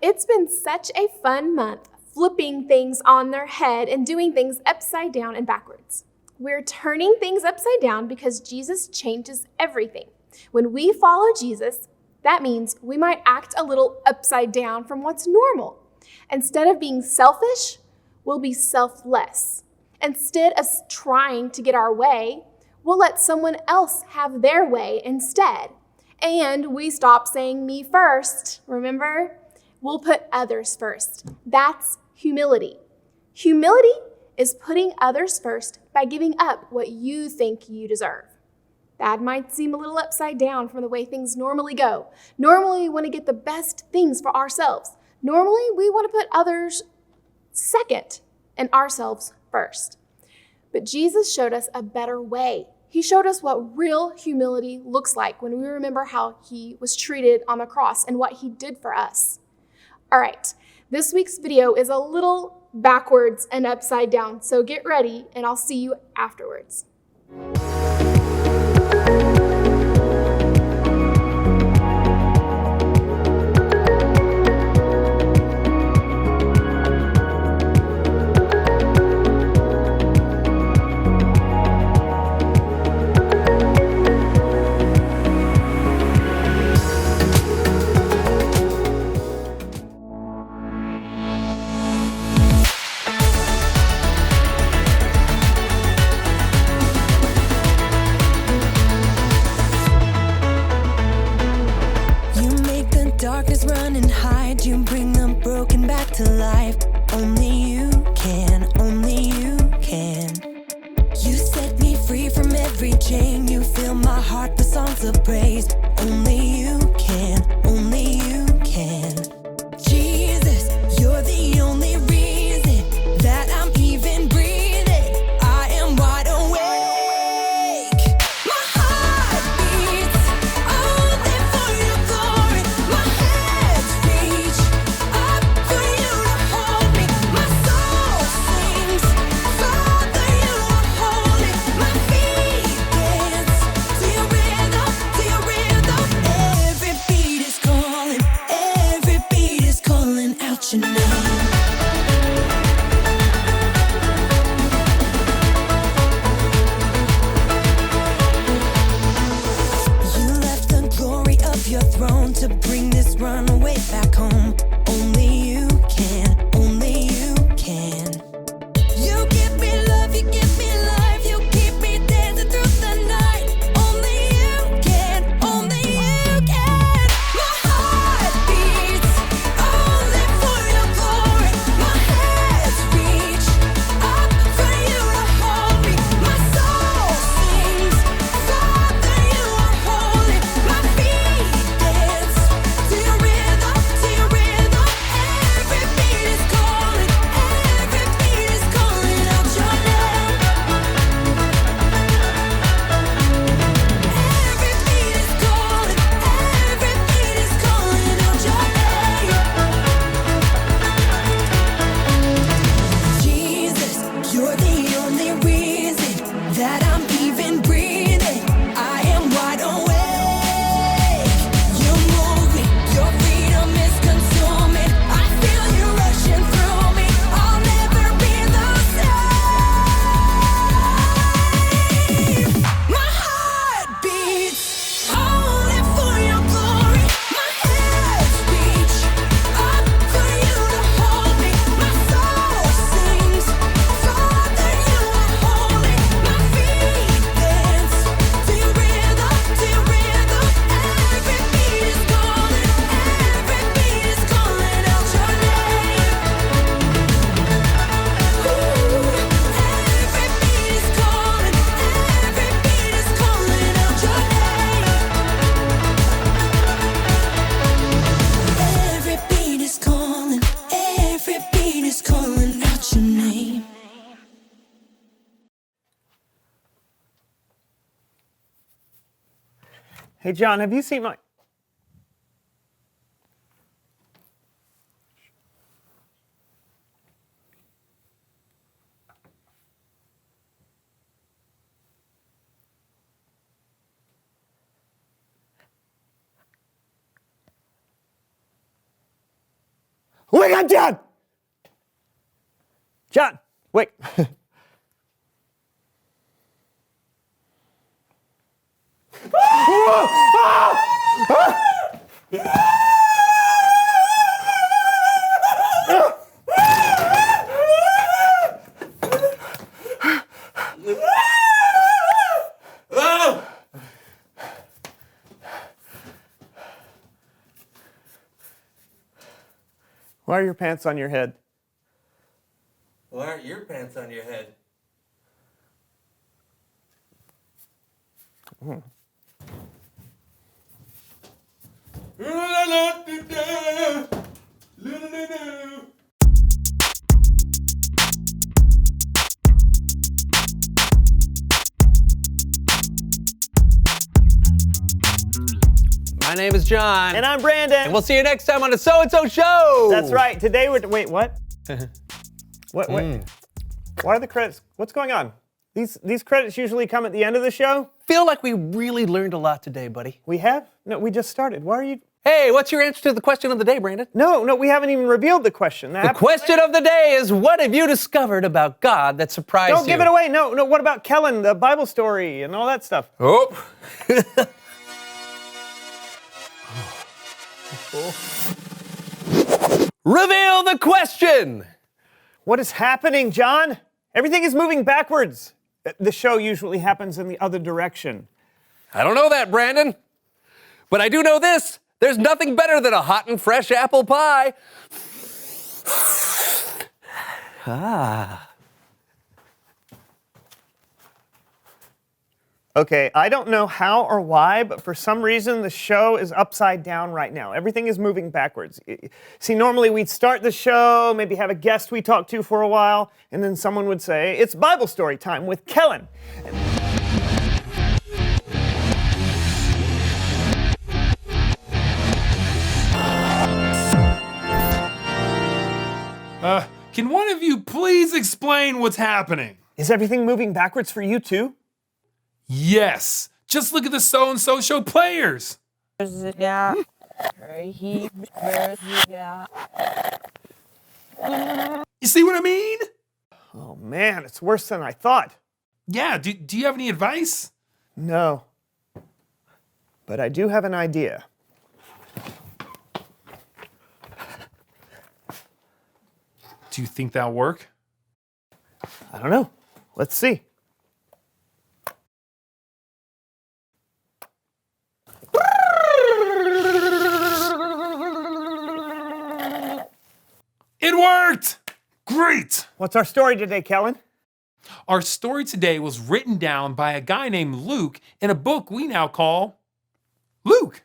it's been such a fun month flipping things on their head and doing things upside down and backwards. We're turning things upside down because Jesus changes everything. When we follow Jesus, that means we might act a little upside down from what's normal. Instead of being selfish, we'll be selfless. Instead of trying to get our way, we'll let someone else have their way instead. And we stop saying me first, remember? We'll put others first. That's humility. Humility is putting others first by giving up what you think you deserve. That might seem a little upside down from the way things normally go. Normally, we want to get the best things for ourselves. Normally, we want to put others second and ourselves first. But Jesus showed us a better way. He showed us what real humility looks like when we remember how he was treated on the cross and what he did for us. All right, this week's video is a little backwards and upside down, so get ready and I'll see you afterwards. Darkness run and hide, you bring the broken back to life. Only you can, only you can. You set me free from every chain, you fill my heart with songs of praise. Only you can, only you can. Jesus, you're the only reason that I'm even breathing. I am wide awake. My heart beats only for your glory. My hands reach up for you to hold me. My soul sings, Father, you are holy. My feet dance to your rhythm, to your rhythm. Every beat is calling out your name. You left the glory of your throne to bring this runaway back home. Only you can, only you can. You give me love, you give me life, you keep me dancing through the night. Only you can, only you can. My heart beats only for your glory. My hands reach up for you to hold me. My soul sings, Father, you are holy. My feet dance to your rhythm, to your rhythm. Every beat is calling out your name. Every beat is calling out your name. Jesus, you're the only reason that I'm even breathing. I am wide awake. You move me, your freedom is consuming. I feel you rushing through me. I'll never be the same. My heart beats only for your glory. My hands reach up for you to hold me. My soul sings, Father, you are holy. My feet dance to your rhythm, to your rhythm. Every beat is calling out your name. Ooh, every beat is calling out your name. Every beat is calling out your name. Hey, John, have you seen my... Wake up, John! John, wake. Why are your pants on your head? Why aren't your pants on your head? My name is John. And I'm Brandon. And we'll see you next time on the So-and-So Show. That's right. Today we're, wait, what? What? Why are the credits, what's going on? These credits usually come at the end of the show? Feel like we really learned a lot today, buddy. We have? No, we just started. Why are you? Hey, what's your answer to the question of the day, Brandon? No, we haven't even revealed the question. The question of the day is, what have you discovered about God that surprised you? Don't give it away. No, what about Kellen, the Bible story, and all that stuff? Oh. Reveal the question! What is happening, John? Everything is moving backwards. The show usually happens in the other direction. I don't know that, Brandon. But I do know this. There's nothing better than a hot and fresh apple pie. Okay, I don't know how or why, but for some reason the show is upside down right now. Everything is moving backwards. See, normally we'd start the show, maybe have a guest we talk to for a while, and then someone would say, it's Bible story time with Kellen. Can one of you please explain what's happening? Is everything moving backwards for you too? Yes. Just look at the So-and-So Show players. You see what I mean? Oh man, it's worse than I thought. Yeah, do you have any advice? No. But I do have an idea. Do you think that'll work? I don't know. Let's see. It worked! Great! What's our story today, Kellen? Our story today was written down by a guy named Luke in a book we now call Luke.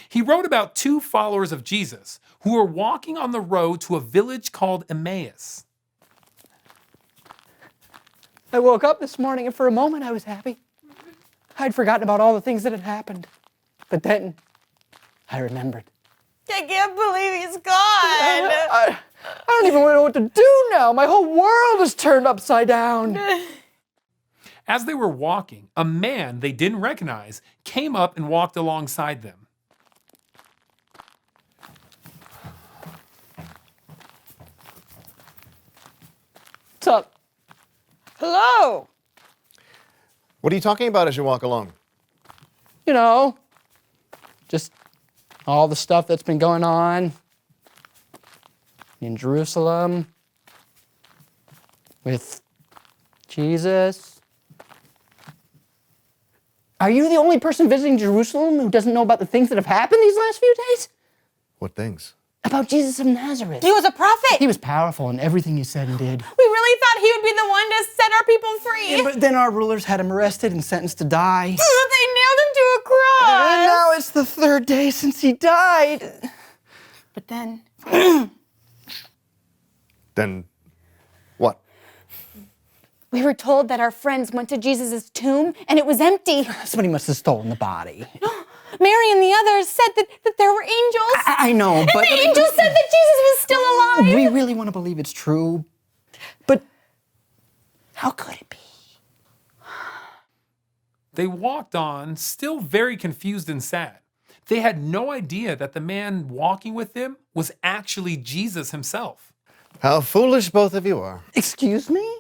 He wrote about two followers of Jesus who were walking on the road to a village called Emmaus. I woke up this morning and for a moment I was happy. I'd forgotten about all the things that had happened. But then I remembered. I can't believe he's gone. I don't even know what to do now. My whole world is turned upside down. As they were walking, a man they didn't recognize came up and walked alongside them. What's up? Hello. What are you talking about as you walk along? You know, just all the stuff that's been going on in Jerusalem with Jesus. Are you the only person visiting Jerusalem who doesn't know about the things that have happened these last few days? What things? About Jesus of Nazareth. He was a prophet. He was powerful in everything he said and did. We really thought he would be the one to set our people free. But then our rulers had him arrested and sentenced to die. They nailed him to a cross. And now it's the third day since he died. But then, Then what? We were told that our friends went to Jesus' tomb and it was empty. somebody must have stolen the body. Mary and the others said that there were angels. I know, and but the angels said that Jesus was still alive. we really want to believe it's true. But how could it be? They walked on, still very confused and sad. They had no idea that the man walking with them was actually Jesus himself. How foolish both of you are. Excuse me?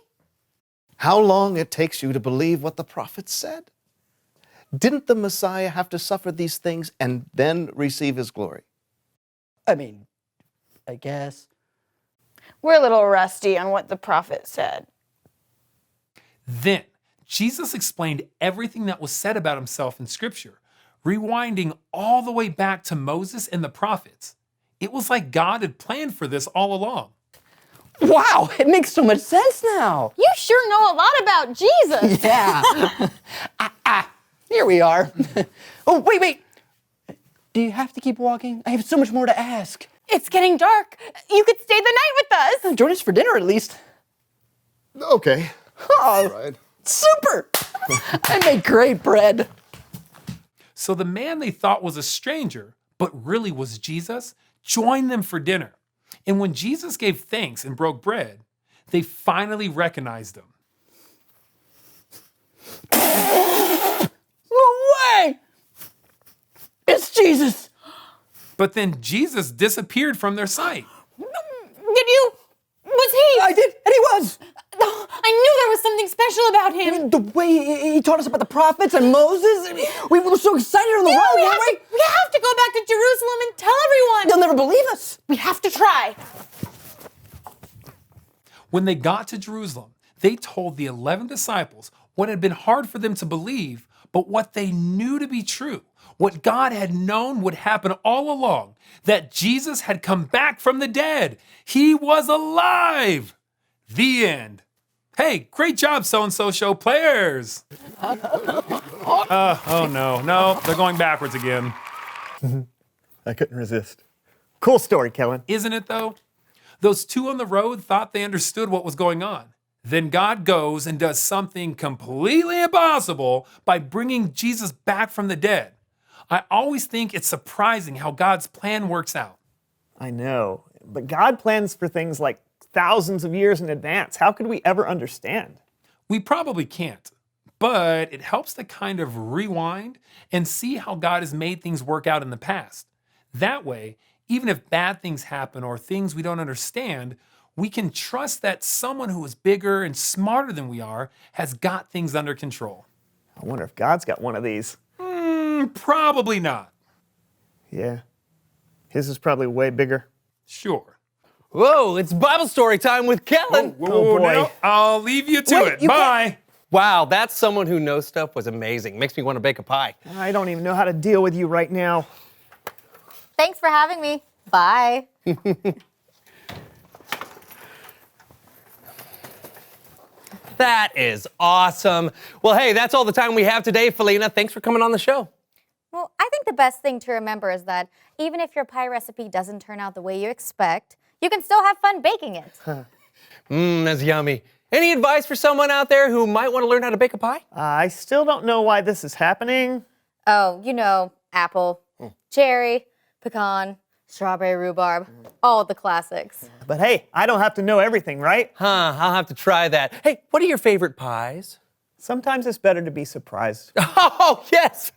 How long it takes you to believe what the prophets said? Didn't the Messiah have to suffer these things and then receive his glory? I mean, I guess. We're a little rusty on what the prophet said. Then Jesus explained everything that was said about himself in Scripture, rewinding all the way back to Moses and the prophets. It was like God had planned for this all along. Wow, it makes so much sense now. You sure know a lot about Jesus. Yeah. Here we are. Oh, wait. Do you have to keep walking? I have so much more to ask. It's getting dark. You could stay the night with us. Join us for dinner at least. Okay. Oh, Right. super. I make great bread. So the man they thought was a stranger, but really was Jesus, joined them for dinner. And when Jesus gave thanks and broke bread, they finally recognized him. No way! It's Jesus. But then Jesus disappeared from their sight. Was he? I did, and he was. I knew there was something special about him. The way he taught us about the prophets and Moses, we were so excited on the road, we weren't we? have to go back to Jerusalem and tell everyone. They'll never believe us. We have to try. When they got to Jerusalem, they told the 11 disciples what had been hard for them to believe, but what they knew to be true, what God had known would happen all along, that Jesus had come back from the dead. He was alive. The end. Hey, great job, So-and-so show players. Oh no, they're going backwards again. I couldn't resist. Cool story, Kellen. Isn't it though? Those two on the road thought they understood what was going on. Then God goes and does something completely impossible by bringing Jesus back from the dead. I always think it's surprising how God's plan works out. I know, but God plans for things like thousands of years in advance. How could we ever understand? We probably can't, but it helps to kind of rewind and see how God has made things work out in the past. That way, even if bad things happen or things we don't understand, we can trust that someone who is bigger and smarter than we are has got things under control. I wonder if God's got one of these. Probably not. Yeah. His is probably way bigger. Sure. Whoa, it's Bible story time with Kellen. Oh, boy. Now I'll leave you to Wait, it. you Bye. Wow, that's someone who knows stuff was amazing. Makes me want to bake a pie. I don't even know how to deal with you right now. Thanks for having me. Bye. That is awesome. Well, hey, that's all the time we have today, Felina. Thanks for coming on the show. Well, I think the best thing to remember is that even if your pie recipe doesn't turn out the way you expect, you can still have fun baking it. That's yummy. Any advice for someone out there who might want to learn how to bake a pie? I still don't know why this is happening. Oh, you know, apple, cherry, pecan, strawberry rhubarb, all the classics. But hey, I don't have to know everything, right? I'll have to try that. Hey, what are your favorite pies? Sometimes it's better to be surprised. Oh, yes.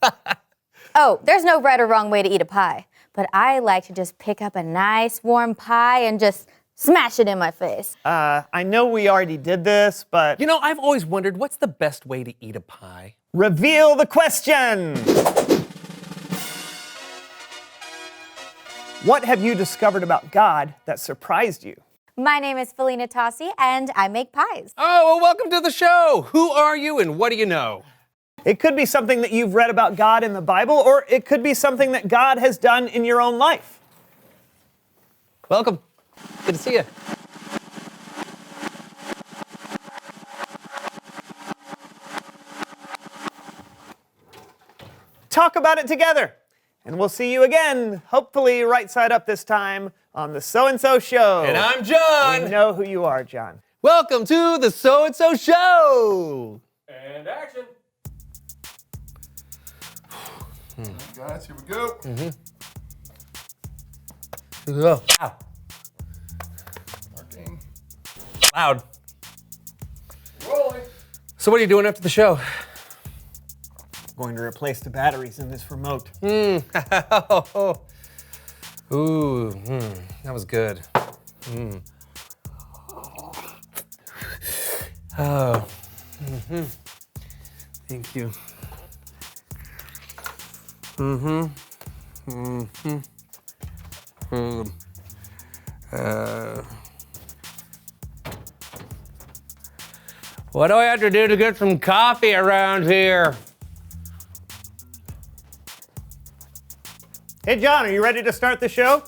Oh, there's no right or wrong way to eat a pie, but I like to just pick up a nice warm pie and just smash it in my face. I know we already did this, but You know, I've always wondered, what's the best way to eat a pie? reveal the question. What have you discovered about God that surprised you? My name is Felina Tossi, and I make pies. Oh, well, welcome to the show. Who are you and what do you know? It could be something that you've read about God in the Bible, or it could be something that God has done in your own life. Welcome. Good to see you. Talk about it together. And we'll see you again, hopefully right side up this time, on the So-and-so Show. And I'm John. We know who you are, John. Welcome to the So-and-so Show. And action. Guys, here we go. Oh, wow. Marking. Loud. Rolling. So what are you doing after the show? going to replace the batteries in this remote. Ooh, that was good. Oh, thank you. What do I have to do to get some coffee around here? Hey, John, are you ready to start the show?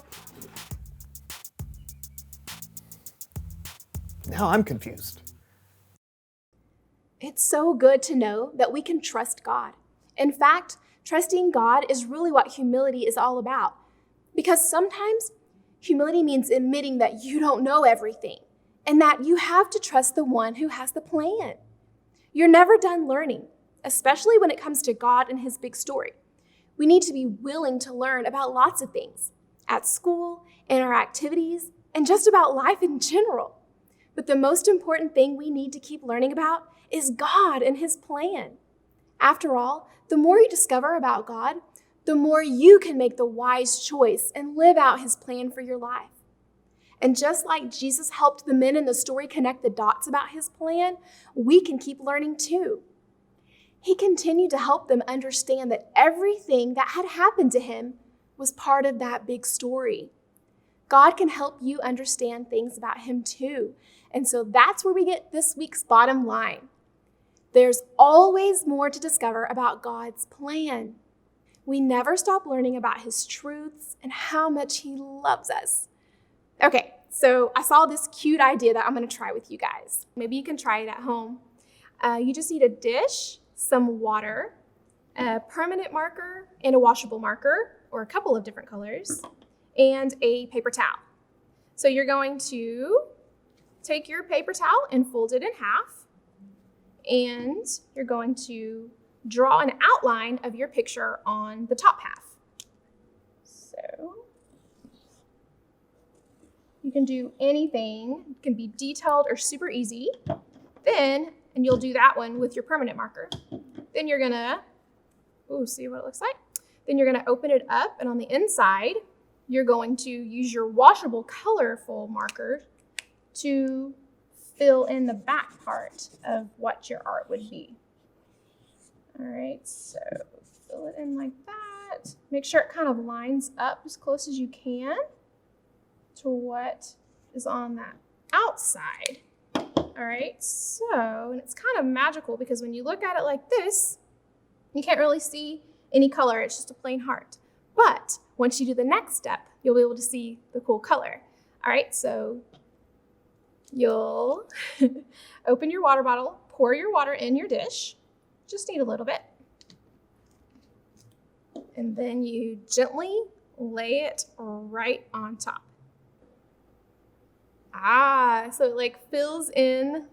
Now I'm confused. It's so good to know that we can trust God. In fact, trusting God is really what humility is all about. Because sometimes humility means admitting that you don't know everything and that you have to trust the one who has the plan. You're never done learning, especially when it comes to God and his big story. We need to be willing to learn about lots of things at school, in our activities, and just about life in general. But the most important thing we need to keep learning about is God and his plan. After all, the more you discover about God, the more you can make the wise choice and live out his plan for your life. And just like Jesus helped the men in the story connect the dots about his plan, we can keep learning too. He continued to help them understand that everything that had happened to him was part of that big story. God can help you understand things about him too. And so that's where we get this week's bottom line. There's always more to discover about God's plan. We never stop learning about his truths and how much he loves us. Okay, so I saw this cute idea that I'm going to try with you guys. Maybe you can try it at home. You just need a dish, some water, a permanent marker, and a washable marker, or a couple of different colors, and a paper towel. So you're going to take your paper towel and fold it in half, and you're going to draw an outline of your picture on the top half. So you can do anything. It can be detailed or super easy. And you'll do that one with your permanent marker. Then you're gonna, see what it looks like? Then you're gonna open it up, and on the inside, you're going to use your washable colorful marker to fill in the back part of what your art would be. All right, so fill it in like that. Make sure it kind of lines up as close as you can to what is on that outside. All right, so, and it's kind of magical because when you look at it like this, you can't really see any color. It's just a plain heart. But once you do the next step, you'll be able to see the cool color. All right, so you'll open your water bottle, pour your water in your dish. Just need a little bit. And then you gently lay it right on top. So it like fills in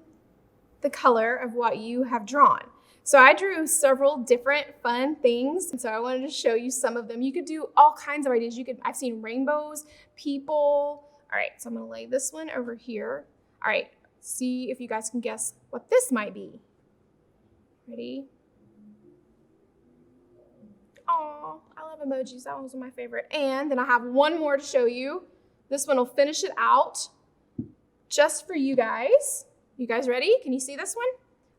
the color of what you have drawn. So I drew several different fun things, and so I wanted to show you some of them. You could do all kinds of ideas. I've seen rainbows, people. All right, so I'm gonna lay this one over here. All right, see if you guys can guess what this might be. Ready? Oh, I love emojis. That one was my favorite. And then I have one more to show you. This one will finish it out just for you guys. You guys ready? Can you see this one?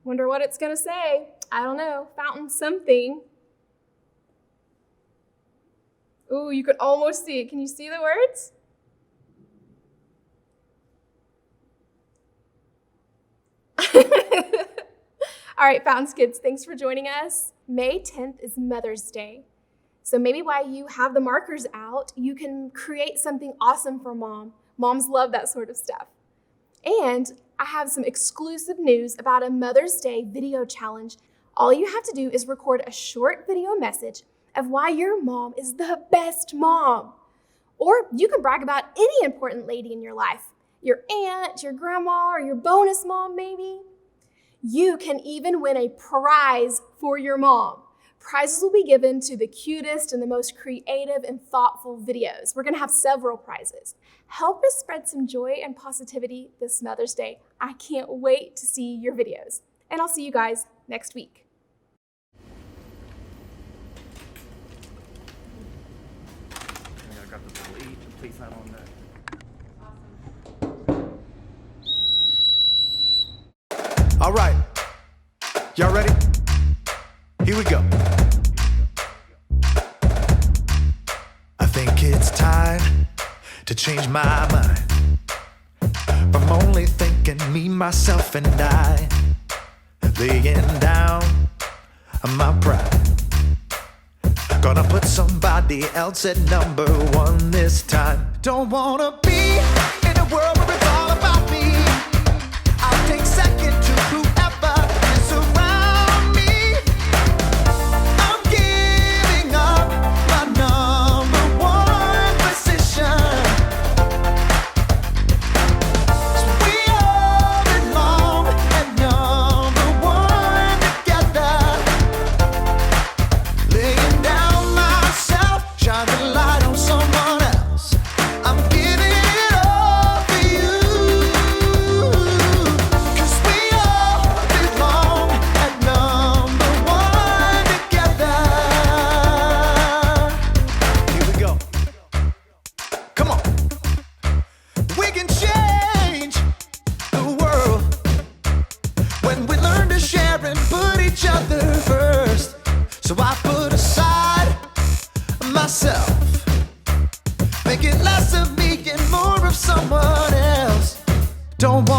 Wonder what it's gonna say. I don't know, fountain something. Ooh, you can almost see it. Can you see the words? All right, Fountains Kids, thanks for joining us. May 10th is Mother's Day. So maybe while you have the markers out, you can create something awesome for Mom. Moms love that sort of stuff. And I have some exclusive news about a Mother's Day video challenge. All you have to do is record a short video message of why your mom is the best mom. Or you can brag about any important lady in your life, your aunt, your grandma, or your bonus mom maybe. You can even win a prize for your mom. Prizes will be given to the cutest and the most creative and thoughtful videos. We're gonna have several prizes. Help us spread some joy and positivity this Mother's Day. I can't wait to see your videos. And I'll see you guys next week. not on there. All right. Y'all ready? Here we go. I think it's time to change my mind from only thinking me, myself, and I, laying down my pride. Gonna put somebody else at number one this time. Don't wanna be in a world where it's all about me. I'll take second to whoever is around me. I'm giving up my number one position. So we all belong at number one together. Laying down myself, shine the light on someone else. I'm giving it all for you. 'Cause we all belong at number one together. Here we go. Come on. We can change the world when we learn to share and put each other first. So I put aside myself, make it less of me and more of someone else. Don't want